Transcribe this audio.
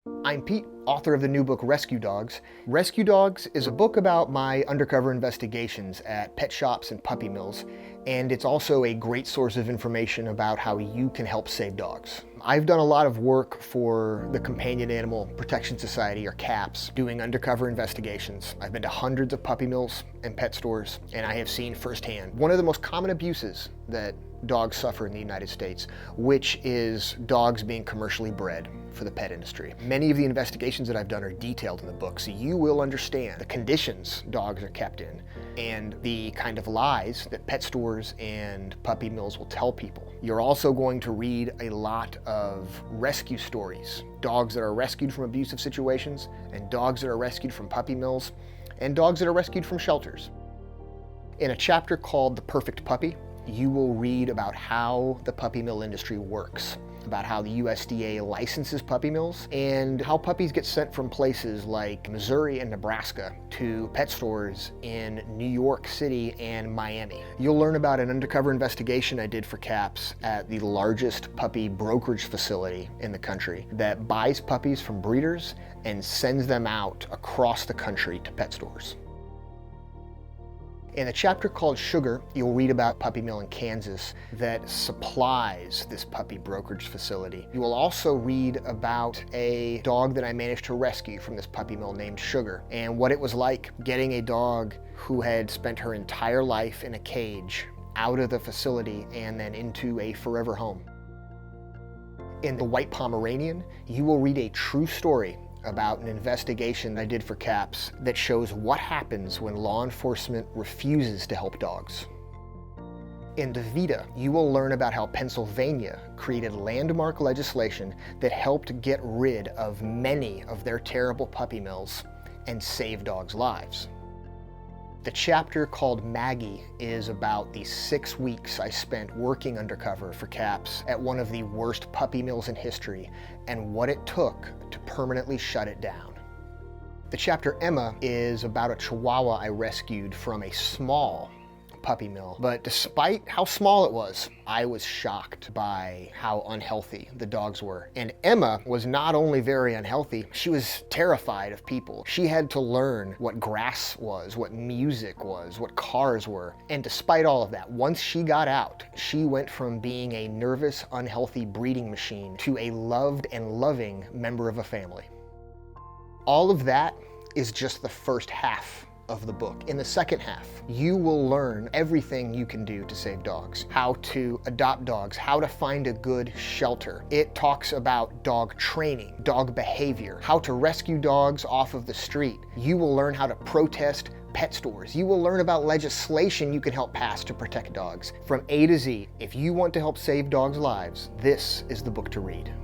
I'm Pete, author of the new book Rescue Dogs. Rescue Dogs is a book about my undercover investigations at pet shops and puppy mills, and it's also a great source of information about how you can help save dogs. I've done a lot of work for the Companion Animal Protection Society, or CAPS, doing undercover investigations. I've been to hundreds of puppy mills and pet stores, and I have seen firsthand one of the most common abuses that dogs suffer in the United States, which is dogs being commercially bred for the pet industry. Many of the investigations that I've done are detailed in the book, so you will understand the conditions dogs are kept in and the kind of lies that pet stores and puppy mills will tell people. You're also going to read a lot of rescue stories, dogs that are rescued from abusive situations, and dogs that are rescued from puppy mills, and dogs that are rescued from shelters. In a chapter called The Perfect Puppy, you will read about how the puppy mill industry works, about how the USDA licenses puppy mills, and how puppies get sent from places like Missouri and Nebraska to pet stores in New York City and Miami. You'll learn about an undercover investigation I did for CAPS at the largest puppy brokerage facility in the country that buys puppies from breeders and sends them out across the country to pet stores. In a chapter called Sugar, you'll read about a puppy mill in Kansas that supplies this puppy brokerage facility. You will also read about a dog that I managed to rescue from this puppy mill named Sugar, and what it was like getting a dog who had spent her entire life in a cage out of the facility and then into a forever home. In The White Pomeranian, you will read a true story about an investigation I did for CAPS that shows what happens when law enforcement refuses to help dogs. In DAVIDA, you will learn about how Pennsylvania created landmark legislation that helped get rid of many of their terrible puppy mills and save dogs' lives. The chapter called Maggie is about the 6 weeks I spent working undercover for CAPS at one of the worst puppy mills in history and what it took to permanently shut it down. The chapter Emma is about a Chihuahua I rescued from a small puppy mill, but despite how small it was, I was shocked by how unhealthy the dogs were. And Emma was not only very unhealthy, she was terrified of people. She had to learn what grass was, what music was, what cars were. And despite all of that, once she got out, she went from being a nervous, unhealthy breeding machine to a loved and loving member of a family. All of that is just the first half of the book. In the second half, you will learn everything you can do to save dogs, how to adopt dogs, how to find a good shelter. It talks about dog training, dog behavior, how to rescue dogs off of the street. You will learn how to protest pet stores. You will learn about legislation you can help pass to protect dogs. From A to Z, if you want to help save dogs' lives, this is the book to read.